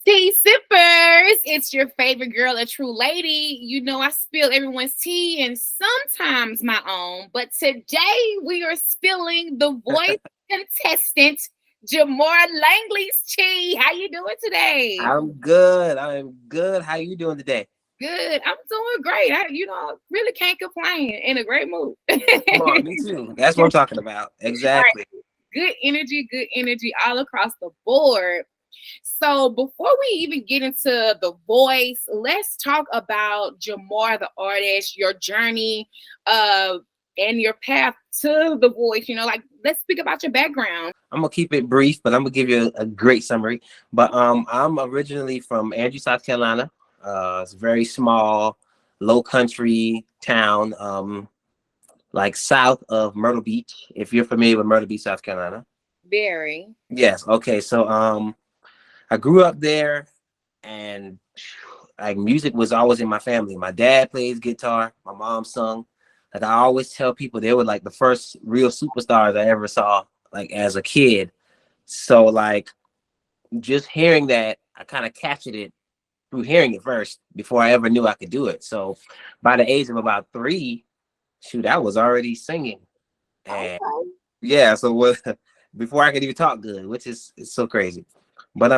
Tea sippers, it's your favorite girl, a true lady. You know, I spill everyone's tea and sometimes my own, but today we are spilling the voice contestant, Jamar Langley's tea. How you doing today? I'm good. I'm good. How you doing today? Good. I'm doing great. Really can't complain. In a great mood. Come on, me too. That's what I'm talking about. Right. Exactly. Good energy all across the board. So before we even get into the voice, let's talk about Jamar the artist, your journey, uh, and your path to the voice. Like let's speak about your background. I'm gonna keep it brief, but I'm gonna give you a great summary. But I'm originally from Andrew, South Carolina. It's a very small, low country town, like south of Myrtle Beach. If you're familiar with Myrtle Beach, South Carolina. Very. Yes. Okay. So I grew up there, and like music was always in my family. My dad plays guitar. My mom sung. Like I always tell people, they were like the first real superstars I ever saw, like as a kid. So like just hearing that, I kind of captured it through hearing it first before I ever knew I could do it. So by the age of about 3, shoot, I was already singing. And Okay. yeah, so what before I could even talk good, which is it's so crazy. But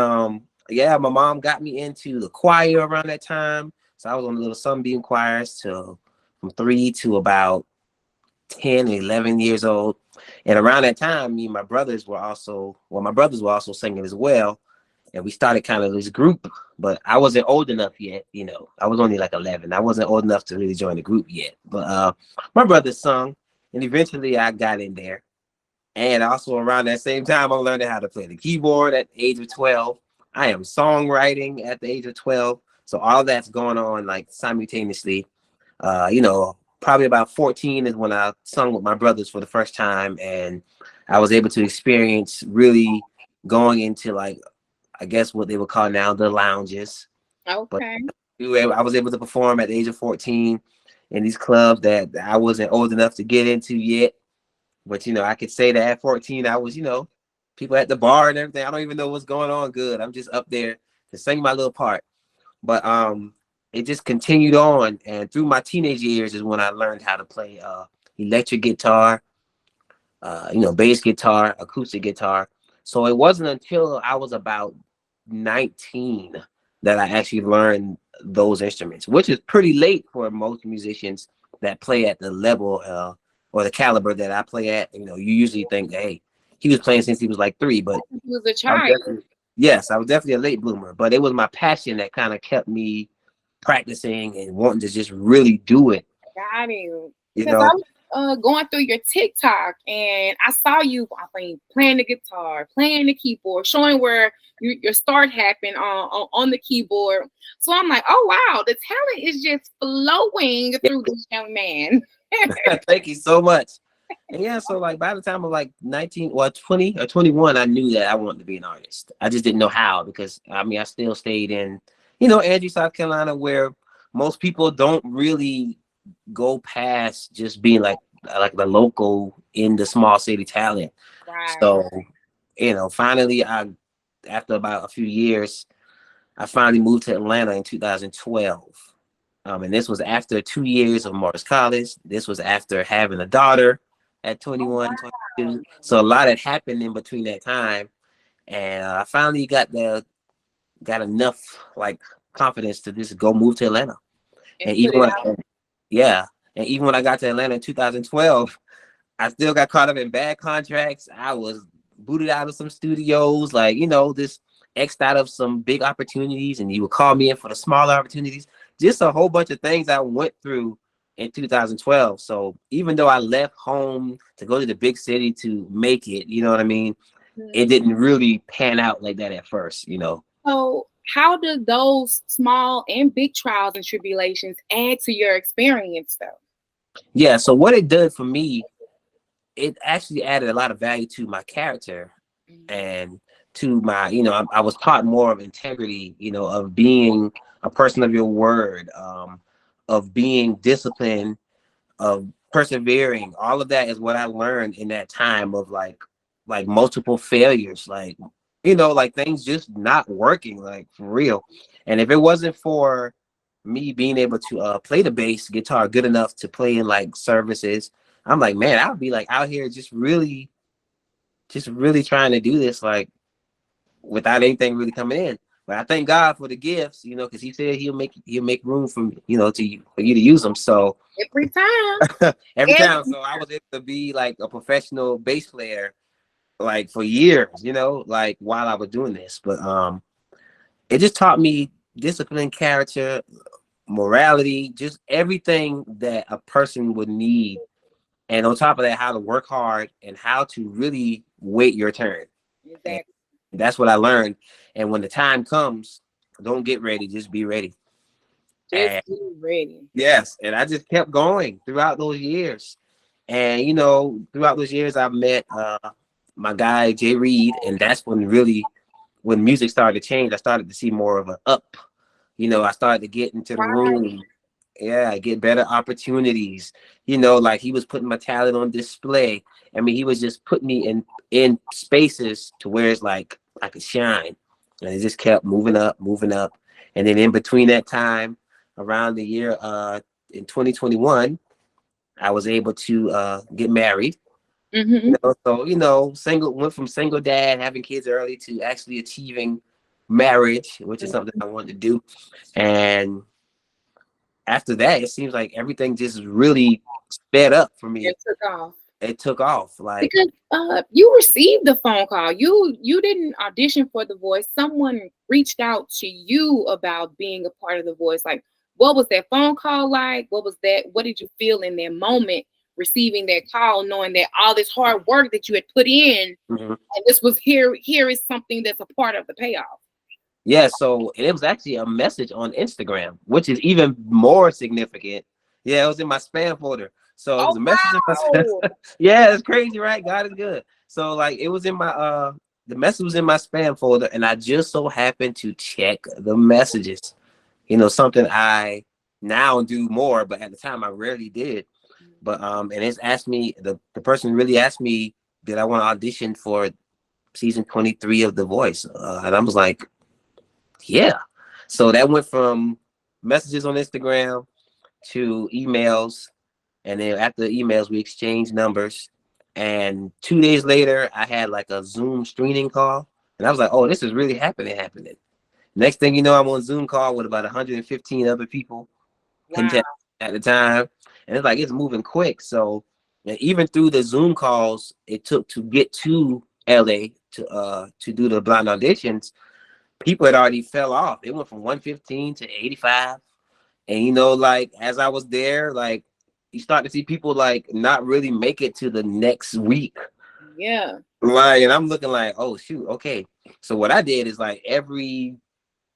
yeah, my mom got me into the choir around that time. So I was on the little sunbeam choirs till from 3 to about 10, 11 years old. And around that time, me and my brothers were also, well, my brothers were also singing as well. And we started kind of this group, but I wasn't old enough yet. I was only like 11. I wasn't old enough to really join the group yet. But my brothers sung, and eventually I got in there. And also around that same time, I'm learning how to play the keyboard at the age of 12. I am songwriting at the age of 12. So all that's going on like simultaneously. Probably about 14 is when I sung with my brothers for the first time. And I was able to experience really going into like, I guess what they would call now the lounges. But Okay. I was able to perform at the age of 14 in these clubs that I wasn't old enough to get into yet. But I could say that at 14, I was, people at the bar and everything. I don't even know what's going on good. I'm just up there to sing my little part. But it just continued on, and through my teenage years is when I learned how to play electric guitar, bass guitar, acoustic guitar. So it wasn't until I was about 19 that I actually learned those instruments, which is pretty late for most musicians that play at the level or the caliber that I play at. You usually think, hey, he was playing since he was like 3, but He was a I was child. definitely, yes, I was definitely a late bloomer, but it was my passion that kind of kept me practicing and wanting to just really do it, Got him. you Because I know. was going through your TikTok and I saw you, I think, playing the guitar, playing the keyboard, showing where your start happened on the keyboard. So I'm like, oh wow, the talent is just flowing through this young man. Thank you so much. And yeah, so like by the time of like 19 or 20 or 21, I knew that I wanted to be an artist. I just didn't know how, because I mean I still stayed in, Andrew, South Carolina, where most people don't really go past just being like the local in the small city talent. Right. So, finally after about a few years, I finally moved to Atlanta in 2012. And this was after 2 years of Morris College. This was after having a daughter at Oh, 21, wow. 22. So a lot had happened in between that time. And I finally got enough like confidence to just go move to Atlanta. And And put even it when out. yeah, and even when I got to Atlanta in 2012, I still got caught up in bad contracts. I was booted out of some studios, like, this X'd out of some big opportunities, and you would call me in for the smaller opportunities. Just a whole bunch of things I went through in 2012. So even though I left home to go to the big city to make it, you know what I mean? It Mhm. didn't really pan out like that at first. So how do those small and big trials and tribulations add to your experience though? Yeah, so what it did for me, it actually added a lot of value to my character Mhm. and to my, I was taught more of integrity, of being a person of your word, of being disciplined, of persevering. All of that is what I learned in that time of like multiple failures. Like, like things just not working, like for real. And if it wasn't for me being able to play the bass guitar good enough to play in like services, I'm like, man, I would be like out here just really trying to do this like without anything really coming in. But I thank God for the gifts, because He said He'll make room for for you to use them. So Every time. every time, Every so I was able to be like a professional bass player like for years, like while I was doing this. But it just taught me discipline, character, morality, just everything that a person would need. And on top of that, how to work hard and how to really wait your turn. And exactly. that's what I learned. And when the time comes, don't get ready, just be ready. Just And be ready. yes, and I just kept going throughout those years. And throughout those years, I met my guy Jay Reed, and that's when music started to change. I started to see more of an up. I started to get into the Right. room. Yeah, get better opportunities. Like he was putting my talent on display. I mean, he was just putting me in spaces to where it's like I could shine. And it just kept moving up, moving up. And then in between that time, around the year in 2021, I was able to get married. Mm-hmm. So single, went from single dad having kids early to actually achieving marriage, which is something I wanted to do. And after that, it seems like everything just really sped up for me. And took off. It took off. Like, Because you received the phone call. You didn't audition for The Voice. Someone reached out to you about being a part of The Voice. Like, what was that phone call like? What was that? What did you feel in that moment receiving that call, knowing that all this hard work that you had put in, mhm. and this was here is something that's a part of the payoff. Yeah. So it was actually a message on Instagram, which is even more significant. Yeah, it was in my spam folder. So it was Oh a message in my wow! yeah, it's crazy, right? God is good. So like it was in my the message was in my spam folder, and I just so happened to check the messages. Something I now do more, but at the time I rarely did. But and it's asked me, the person really asked me, did I want to audition for season 23 of The Voice? And I was like, yeah. So that went from messages on Instagram to emails, and then after the emails we exchanged numbers. And 2 days later I had like a Zoom screening call, and I was like, oh, this is really happening. Next thing you know, I'm on Zoom call with about 115 other people Wow! contest at the time, and it's like it's moving quick. So, and even through the Zoom calls it took to get to LA to do the blind auditions, people had already fell off. It went from 115 to 85, and like as I was there, like you start to see people like not really make it to the next week. Yeah. Like, and I'm looking like, oh shoot, okay. So what I did is like every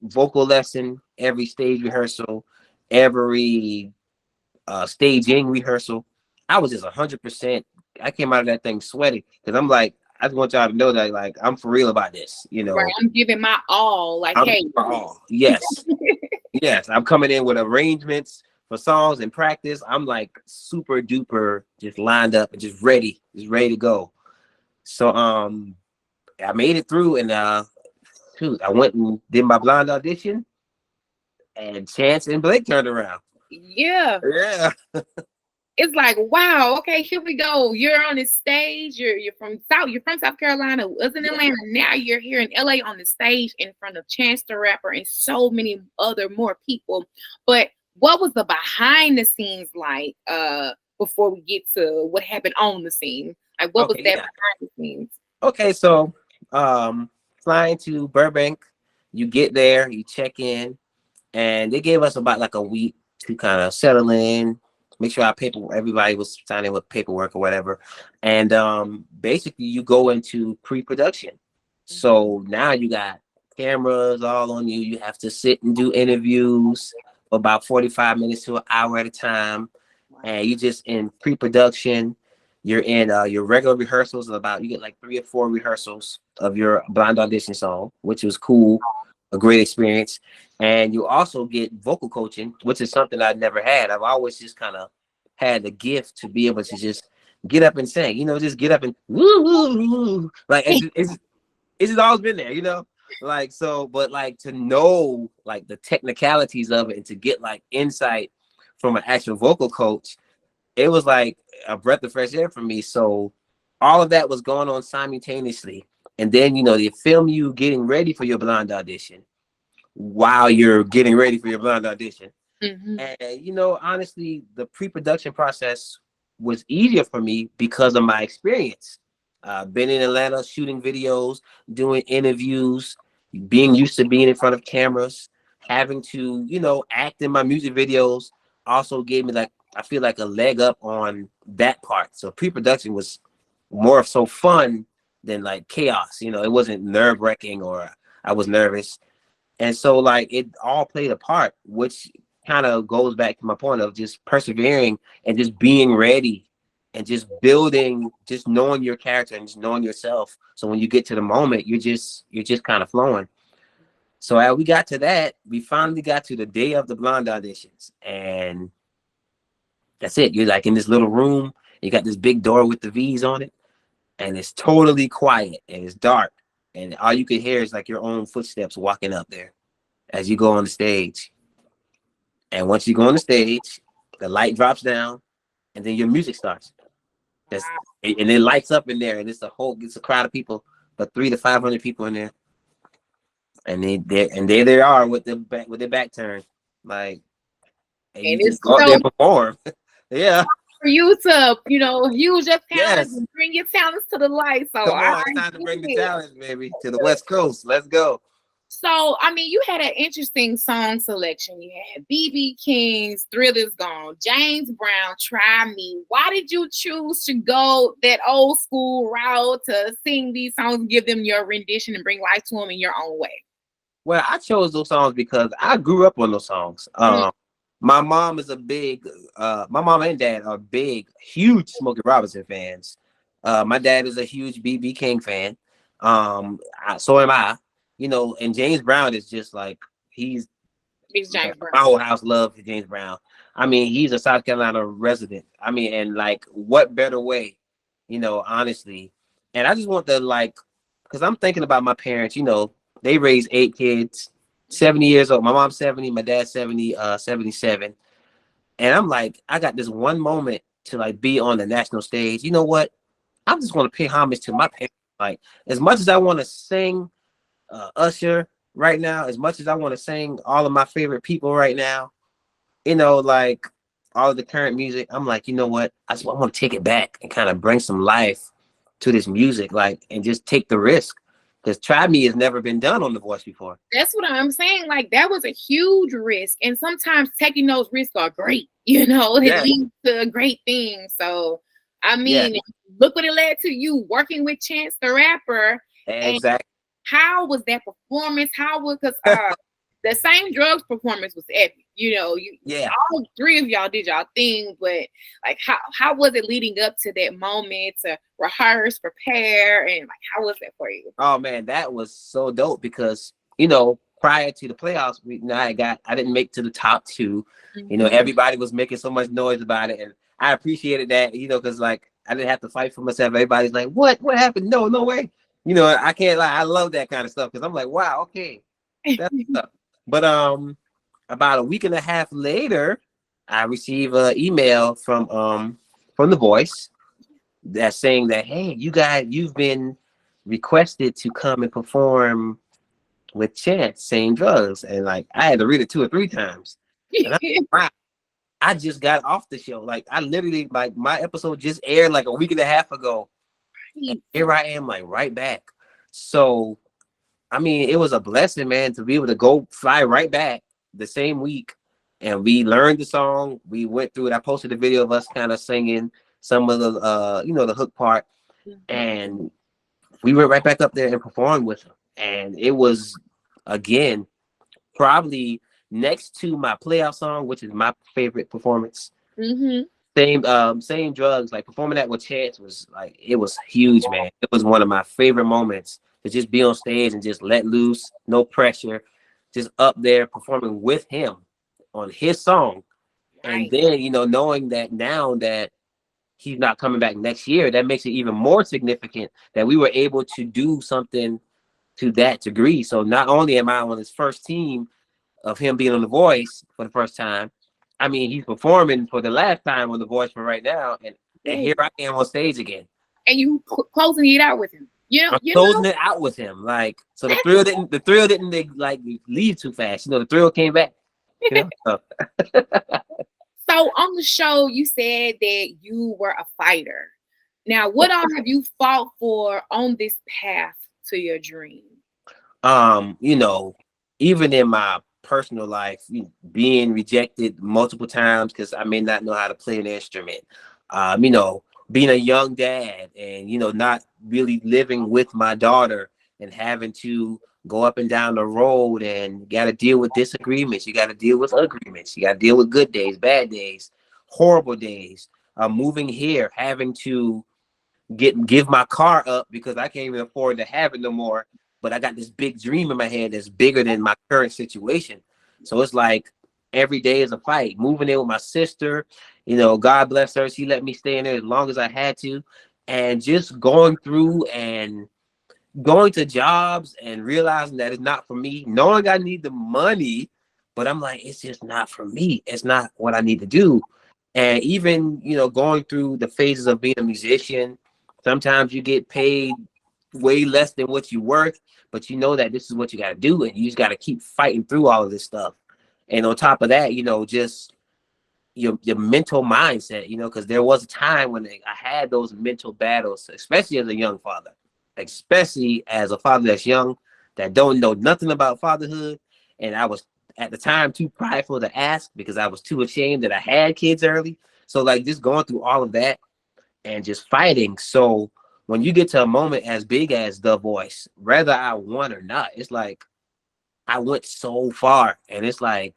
vocal lesson, every stage rehearsal, every staging rehearsal, I was just 100%. I came out of that thing sweaty because I'm like, I just want y'all to know that like I'm for real about this. Right. I'm giving my all. Like, I'm hey. for all. Yes, yes. I'm coming in with arrangements for songs and practice. I'm like super duper, just lined up and just ready to go. So I made it through, and shoot, I went and did my blind audition, and Chance and Blake turned around. Yeah. Yeah. It's like, wow, okay, here we go. You're on the stage. You're from South Carolina, was in Atlanta. Now you're here in LA on the stage in front of Chance the Rapper and so many other more people. But what was the behind the scenes like before we get to what happened on the scene? Like what was Okay. that Yeah. behind the scenes? Okay. So, flying to Burbank, you get there, you check in, and they gave us about like a week to kind of settle in, make sure everybody was signing with paperwork or whatever. And basically you go into pre-production. So now you got cameras all on you. You have to sit and do interviews for about 45 minutes to an hour at a time. And you just in pre-production. You're in your regular rehearsals about, you get like 3 or 4 rehearsals of your blind audition song, which was cool, a great experience. And you also get vocal coaching, which is something I've never had. I've always just kind of had the gift to be able to just get up and sing, just get up and woo, woo, woo. Like It's just always been there, you know. Like so, but like to know like the technicalities of it and to get like insight from an actual vocal coach, it was like a breath of fresh air for me. So all of that was going on simultaneously. And then, you know, they film you getting ready for your blind audition while you're getting ready for your blind audition. Mhm. And, you know, honestly, the pre-production process was easier for me because of my experience. Been in Atlanta shooting videos, doing interviews, being used to being in front of cameras, having to, you know, act in my music videos also gave me like, I feel like a leg up on that part. So pre-production was more so fun than like chaos. You know, it wasn't nerve-wracking or I was nervous. And so like it all played a part, which kind of goes back to my point of just persevering and just being ready and just building, just knowing your character and just knowing yourself. So when you get to the moment, you're just kind of flowing. So as we got to that, we finally got to the day of the blonde auditions. And that's it. You're like in this little room, you got this big door with the V's on it, and it's totally quiet and it's dark. And all you could hear is like your own footsteps walking up there as you go on the stage. And once you go on the stage, the light drops down, and then your music starts. That's Wow. and it lights up in there, and it's a crowd of people, but 300 to 500 people in there, and there they are with their back turned, like, and And you just it's, go up there and perform. Yeah, for you to, use your talents yes. and bring your talents to the light. So Come I on, it's time to get bring the it. talent, baby, to the West Coast. Let's go. So, you had an interesting song selection. You had BB King's Thriller's Gone, James Brown, Try Me. Why did you choose to go that old school route to sing these songs, give them your rendition, and bring life to them in your own way? Well, I chose those songs because I grew up on those songs. Mm, My mom is my mom and dad are big, huge Smokey Robinson fans. My dad is a huge BB King fan. So am I. You know, and James Brown is just like he's it's James my Brown. whole house loves James Brown. I mean, he's a South Carolina resident. I mean, and like, what better way, you know, honestly. And I just want to like, because I'm thinking about my parents. You know, they raised 8 kids, 70 years old. My mom's 70, my dad's 70, 77. And I'm like, I got this one moment to like be on the national stage. You know what? I'm just going to pay homage to my parents. Like, as much as I want to sing Usher right now, as much as I want to sing all of my favorite people right now, you know, like all of the current music, I'm like, you know what? I want to take it back and kind of bring some life to this music, like, and just take the risk. Because Try Me has never been done on The Voice before. That's what I'm saying. Like, that was a huge risk. And sometimes taking those risks are great, it Yeah, leads to a great thing. So, yeah, look what it led to, you working with Chance the Rapper. And exactly. how was that performance? How was, because the Same Drugs performance was epic. You Yeah. all three of y'all did y'all thing, but like how was it leading up to that moment to rehearse, prepare, and like how was that for you? Oh man, that was so dope because you know prior to the playoffs, I didn't make to the top two. You know, Mhm. everybody was making so much noise about it, and I appreciated that. You know, because like I didn't have to fight for myself. Everybody's like, "What happened? No, no way." You know, I can't lie. I love that kind of stuff because I'm like, "Wow, okay, that's what's up." But about a week and a half later, I received an email from the Voice that's saying that, hey, you guys, you've been requested to come and perform with Chance, Same Drugs. And like I had to read it 2 or 3 times. And wow, I just got off the show. Like I literally like my episode just aired like a week and a half ago. And here I am, like right back. So I mean, it was a blessing, man, to be able to go fly right back the same week. And we learned the song. We went through it. I posted a video of us kind of singing some of the the hook part. And we went right back up there and performed with him. And it was again probably next to my playoff song, which is my favorite performance. Mm-hmm. Same drugs. Like performing that with Chance was like it was huge, man. It was one of my favorite moments to just be on stage and just let loose, no pressure, just up there performing with him on his song. And Right. then knowing that now that he's not coming back next year, that makes it even more significant that we were able to do something to that degree. So not only am I on his first team of him being on The Voice for the first time, I mean he's performing for the last time on The Voice for right now, and Yeah. here I am on stage again. And you closing it out with him. I'm You closing know it out with him. Like, so that's the thrill didn't like leave too fast. The thrill came back. So, so on the show. You said that you were a fighter. Now, what all have you fought for on this path to your dream? um, you know, even in my personal life, being rejected multiple times because I may not know how to play an instrument. Being a young dad and not really living with my daughter and having to go up and down the road and got to deal with disagreements. You got to deal with agreements. You got to deal with good days, bad days, horrible days. Moving here, having to give my car up because I can't even afford to have it no more. But I got this big dream in my head that's bigger than my current situation. So it's like every day is a fight. Moving in with my sister, God bless her. She let me stay in there as long as I had to. And just going through and going to jobs and realizing that it's not for me, knowing I need the money, but I'm like, it's just not for me. It's not what I need to do. And even, going through the phases of being a musician, sometimes you get paid way less than what you're worth, but you know that this is what you got to do. And you just got to keep fighting through all of this stuff. And on top of that, just your mental mindset, because there was a time when I had those mental battles, especially as a young father, especially as a father that's young, that don't know nothing about fatherhood. And I was at the time too prideful to ask because I was too ashamed that I had kids early. So like just going through all of that and just fighting. So when you get to a moment as big as The Voice, whether I won or not, it's like I went so far. And it's like,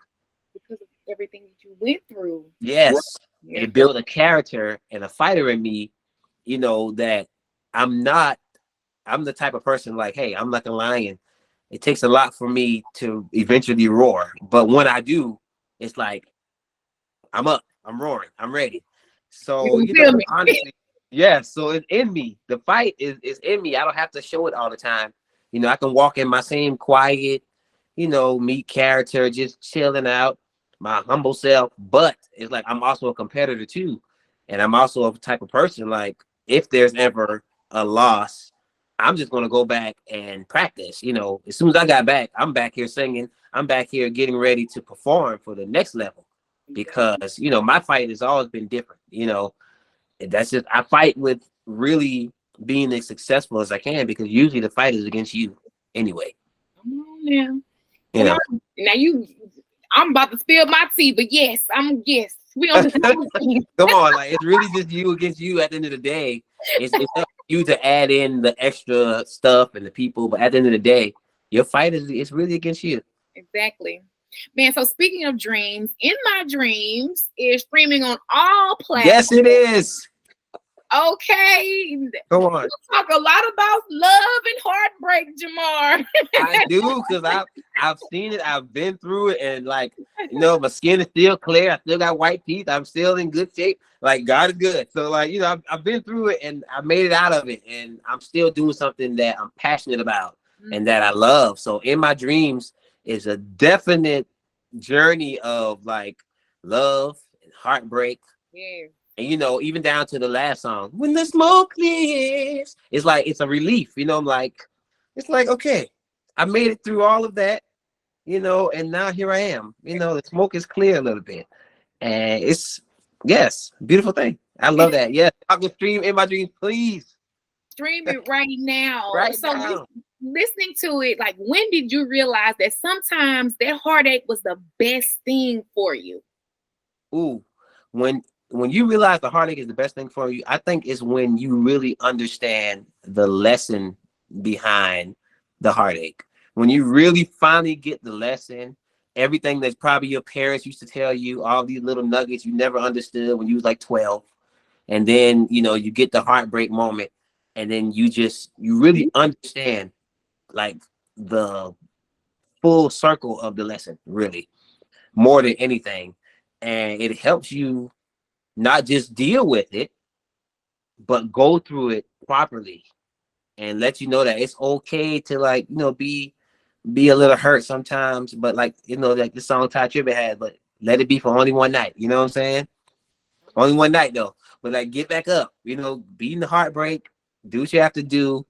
Because of everything that you went through. yes, Yeah. it built a character and a fighter in me, that I'm not, I'm the type of person like, hey, I'm like a lion. It takes a lot for me to eventually roar. But when I do, it's like, I'm up, I'm roaring, I'm ready. So, You feel me? honestly, yeah, so it's in me. The fight is in me. I don't have to show it all the time. I can walk in my same quiet, meet character, just chilling out, my humble self. But it's like I'm also a competitor too. And I'm also a type of person like if there's ever a loss, I'm just gonna go back and practice. As soon as I got back, I'm back here singing. I'm back here getting ready to perform for the next level because my fight has always been different. That's just I fight with really being as successful as I can because usually the fight is against you anyway. Come on now. You Come know. on. Now I'm about to spill my tea, but yes. We on the Come on, like it's really just you against you at the end of the day. It's up to you to add in the extra stuff and the people, but at the end of the day, your fight is it's really against you. Exactly. Man, so speaking of dreams, In My Dreams is streaming on all Yes, platforms. it is. Okay. Come on. Talk a lot about love and heartbreak, Jamar. I do because I've seen it, I've been through it, and like my skin is still clear. I still got white teeth. I'm still in good shape. Like God is good. So like I've been through it and I made it out of it, and I'm still doing something that I'm passionate about and that I love. So In My Dreams is a definite journey of like love and heartbreak. Yeah. And even down to the last song, when the smoke clears, it's like it's a relief. I'm like, it's like okay, I made it through all of that, and now here I am. The smoke is clear a little bit, and it's yes, beautiful thing. I love that. Yes, I can stream In My Dreams, please, Stream it right now. right So now. listening to it, like when did you realize that sometimes that heartache was the best thing for you? Ooh, when when you realize the heartache is the best thing for you, I think is when you really understand the lesson behind the heartache. When you really finally get the lesson, everything that probably your parents used to tell you, all these little nuggets you never understood when you was like 12, and then you get the heartbreak moment, and then you really understand like the full circle of the lesson, really more than anything, and it helps you not just deal with it, but go through it properly. and let you know that it's okay to, like, be a little hurt sometimes, but like, like the song Ty Tribbett had, but let it be for only one night. You know what I'm saying? Only one night though. But like, get back up. Beating the heartbreak, do what you have to do,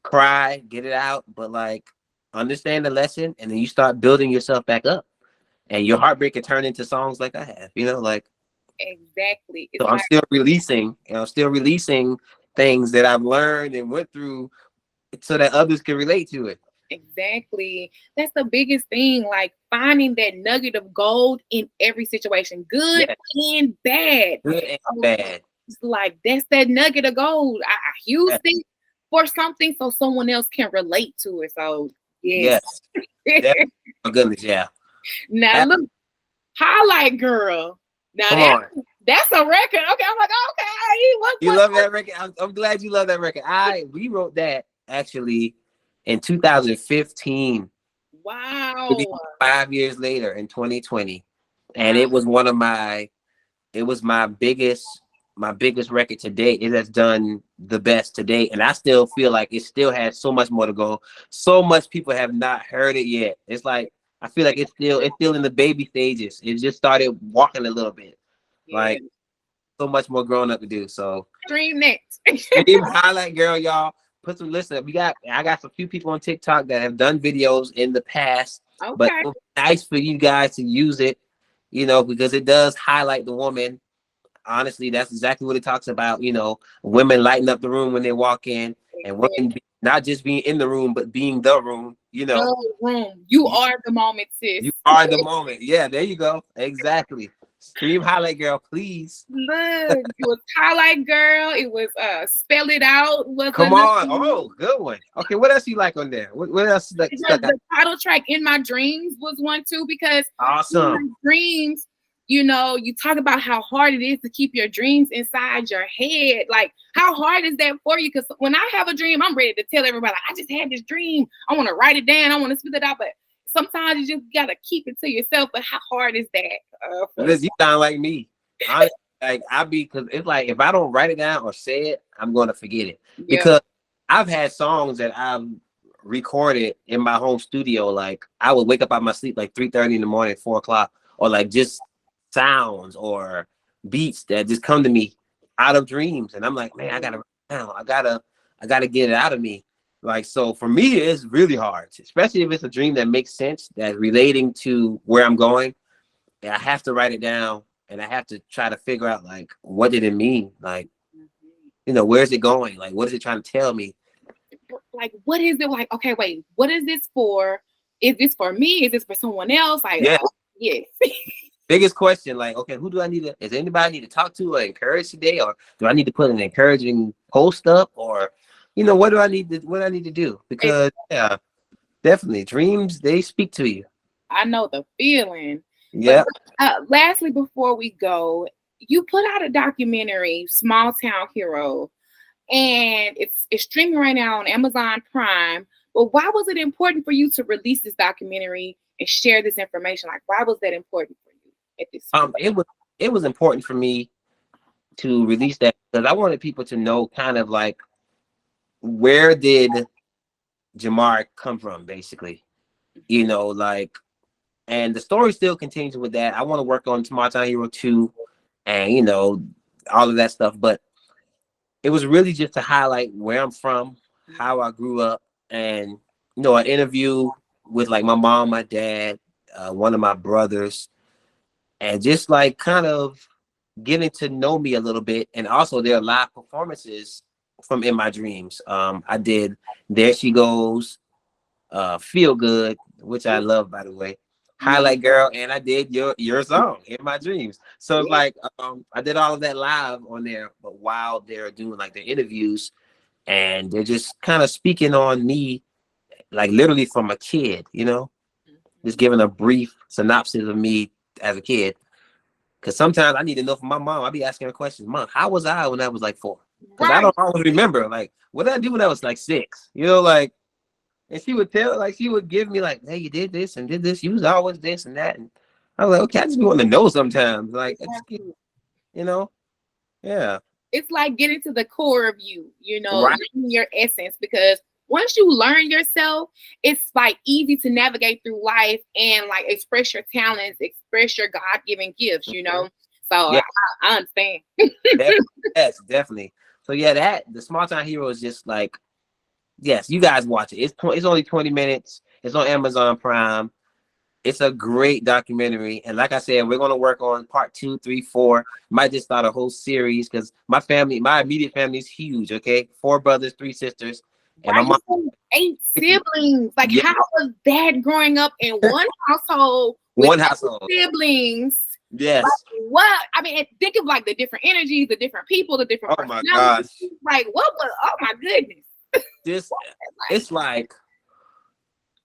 cry, get it out, but like, understand the lesson, and then you start building yourself back up, and your heartbreak can turn into songs like I have. Like. Exactly. So It's I'm like still releasing, things that I've learned and went through, so that others can relate to it. exactly. That's the biggest thing. Like finding that nugget of gold in every situation, good Yeah, and bad. good and So bad. it's like that's that nugget of gold. I Yeah. used it for something so someone else can relate to it. So yes. Yes. That, oh goodness, yeah. Now That- look, highlight girl. Now come on. that's a record. Okay, I'm like, okay, You love that record? I'm glad you love that record. We wrote that actually in 2015. wow. 5 years later in 2020, and Wow. it was my biggest record to date. It has done the best to date, and I still feel like it still has so much more to go. So much people have not heard it yet. It's like, I feel like it's still in the baby stages. It just started walking a little bit. Yeah. Like, so much more growing up to do. So Dream next. stream highlight girl, y'all. Put some listen. I got some few people on TikTok that have done videos in the past, but Okay. it would be nice for you guys to use it, because it does highlight the woman. Honestly, that's exactly what it talks about. Women lighten up the room when they walk in, and women not just being in the room, but being the room. The room. You You, are the moment, sis. you are the moment. Yeah, there you go. Exactly. Stream highlight girl, please. Look, it was highlight girl. It was spell it out. Was Come another on. one. Oh, good one. Okay, what else you like on there? What else like Because stuck out? the title track "In My Dreams" was one too. Because in my Awesome. dreams, you talk about how hard it is to keep your dreams inside your head. Like, how hard is that for you? Because when I have a dream, I'm ready to tell everybody, like, I just had this dream. I want to write it down. I want to spit it out. But sometimes you just gotta keep it to yourself. But how hard is that? Listen, you sound like me. Honestly, like, because it's like, if I don't write it down or say it, I'm going to forget it. Yeah. Because I've had songs that I've recorded in my home studio. Like, I would wake up out of my sleep like 3:30 in the morning, 4 o'clock, or like just sounds or beats that just come to me out of dreams, and I'm like, man, I gotta write it down. I gotta get it out of me. Like, so for me, it's really hard, especially if it's a dream that makes sense, that's relating to where I'm going. And I have to write it down, and I have to try to figure out, like, what did it mean? Like, where's it going? Like, what is it trying to tell me? Like, what is it? Like, okay, wait, what is this for? Is this for me? Is this for someone else? Like, Yeah. Yes. Biggest question, like, okay, who do I need to, is anybody I need to talk to or encourage today? Or do I need to put an encouraging post up? Or, what do I need to do? Because, yeah, definitely dreams, they speak to you. I know the feeling. But Yeah. lastly, before we go, you put out a documentary, Small Town Hero, and it's streaming right now on Amazon Prime. But why was it important for you to release this documentary and share this information? Like, why was that important for you at this point? It was important for me to release that because I wanted people to know kind of like, where did Jamar come from, basically. Like, and the story still continues with that. I want to work on Small Town Hero 2 and all of that stuff. But it was really just to highlight where I'm from, how I grew up, and an interview with like my mom, my dad, one of my brothers, and just like kind of getting to know me a little bit. And also their live performances from In My Dreams. I did There She Goes, Feel Good, which I love, by the way, Highlight Girl, and I did your song In My Dreams. So it's like, I did all of that live on there, but while they're doing like their interviews, and they're just kind of speaking on me, like literally from a kid, just giving a brief synopsis of me as a kid. Because sometimes I need to know from my mom. I be asking her questions. Mom, how was I when I was like 4? Because I Right. don't always remember. Like, what did I do when I was like 6? Like, and she would she would give me like, hey, you did this and did this. You was always this and that. And I was like, okay, I just want to know sometimes. Like, it's, yeah. it's like getting to the core of you, you know, Right. learning your essence. Because once you learn yourself, it's like easy to navigate through life and like express your talents, express your God-given gifts, you Mhm. know. So Yeah, I understand. definitely. Yes, definitely. So yeah, that the Small Town Hero is just like, yes, you guys watch it. It's only 20 minutes. It's on Amazon Prime. It's a great documentary. And like I said, we're gonna work on part two, three, four. Might just start a whole series because my family, my immediate family is huge. Okay. 4 brothers, 3 sisters, and my Right? You mom. said 8 siblings. Like, Yeah, how was that growing up in one household with one eight household. siblings? Like, Yes. what? I mean, and think of like the different energies, the different people, the different Oh my personalities. gosh. Like, what was? Oh my goodness! This Like, it's like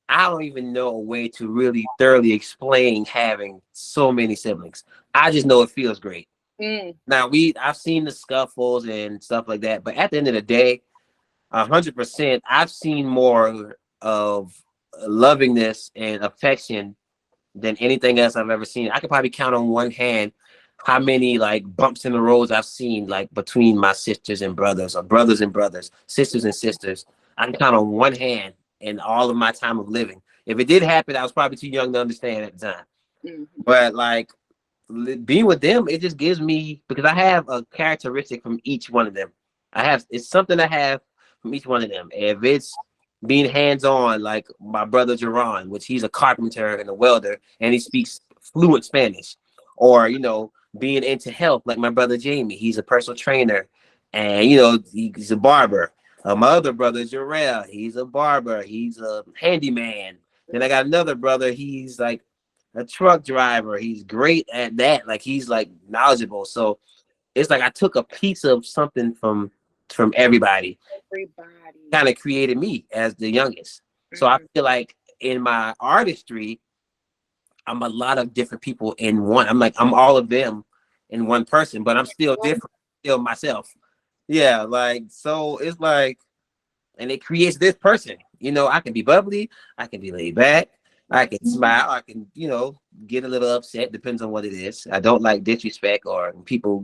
I don't even know a way to really thoroughly explain having so many siblings. I just know it feels great. mm, Now I've seen the scuffles and stuff like that, but at the end of the day, 100%, I've seen more of lovingness and affection than anything else I've ever seen. I could probably count on one hand how many like bumps in the roads I've seen like between my sisters and brothers, or brothers and brothers, sisters and sisters. I can count on one hand in all of my time of living. If it did happen, I was probably too young to understand at the time. mm, But like being with them, it just gives me, because I have a characteristic from each one of them. It's something I have from each one of them. If it's being hands-on, like my brother Jerron, which he's a carpenter and a welder, and he speaks fluent Spanish, or being into health, like my brother Jamie, he's a personal trainer, and he's a barber. My other brother Jarrell, he's a barber, he's a handyman. Then I got another brother, he's like a truck driver. He's great at that. Like he's like knowledgeable. So it's like I took a piece of something from everybody, everybody. kind of created me as the youngest. So I Mm, feel like in my artistry, I'm a lot of different people in one. I'm all of them in one person, but I'm still different, still myself. Yeah, like so it's like, and it creates this person. I can be bubbly, I can be laid back, I can smile, I can, get a little upset, depends on what it is. I don't like disrespect or people,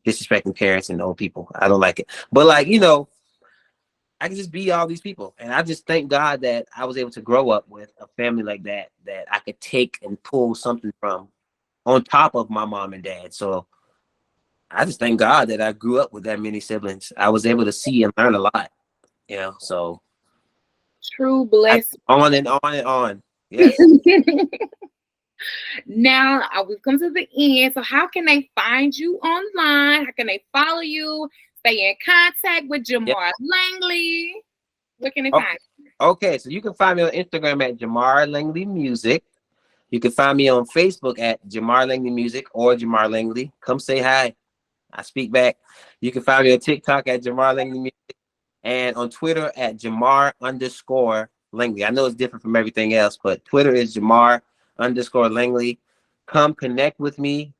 disrespecting parents and old people. I don't like it. But like, I can just be all these people. And I just thank God that I was able to grow up with a family like that, that I could take and pull something from on top of my mom and dad. So I just thank God that I grew up with that many siblings. I was able to see and learn a lot, so true blessing. on and on and on. Yes. Now, we've come to the end. So, how can they find you online? How can they follow you? Stay in contact with Yeah. Jamar Langley. Where can they Okay. find Okay. So you can find me on Instagram at Jamar Langley Music. You can find me on Facebook at Jamar Langley Music or Jamar Langley. Come say hi. I speak back. You can find me on TikTok at Jamar Langley Music and on Twitter at Jamar_Langley. I know it's different from everything else, but Twitter is Jamar_Langley. Come connect with me.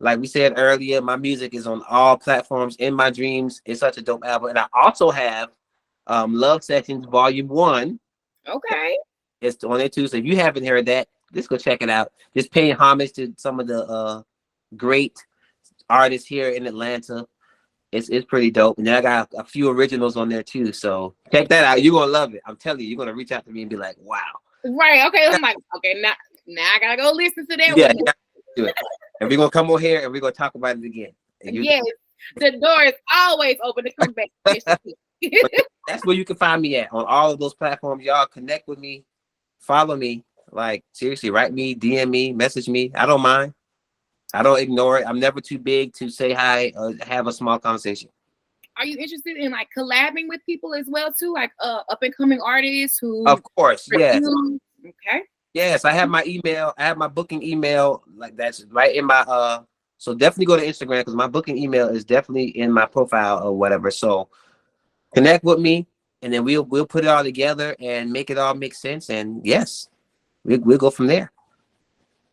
Like we said earlier, my music is on all platforms. In My Dreams is such a dope album. And I also have Love Sessions Volume 1. you? Okay. It's on there too. So if you haven't heard that, just go check it out. Just paying homage to some of the great artists here in Atlanta. It's pretty dope. And then I got a few originals on there too. So check that out. You're gonna love it. I'm telling you, you're gonna reach out to me and be like, wow. Right. Okay. I'm like, okay, now I gotta go listen to that Yeah, one. you gotta do it. And we're gonna come on here and we're gonna talk about it again. And Yes, the door is always open to come back. but that's where you can find me at on all of those platforms. Y'all connect with me, follow me. Like seriously, write me, DM me, message me. I don't mind. I don't ignore it. I'm never too big to say hi or have a small conversation. Are you interested in like collabing with people as well too, like up and coming artists who Of course, yes. produce? Okay. Yes, I have my email. I have my booking email. Like that's right in my so definitely go to Instagram because my booking email is definitely in my profile or whatever. So connect with me and then we'll put it all together and make it all make sense. And yes, we'll go from there.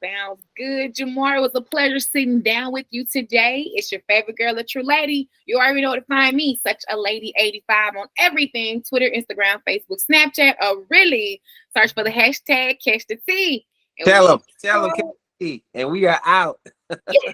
Sounds good, Jamar. It was a pleasure sitting down with you today. It's your favorite girl, the True Lady. You already know where to find me, Such a Lady 85 on everything: Twitter, Instagram, Facebook, Snapchat, or really search for the hashtag Catch the Tea. And Tell we them, Kathy, and we are out. yes.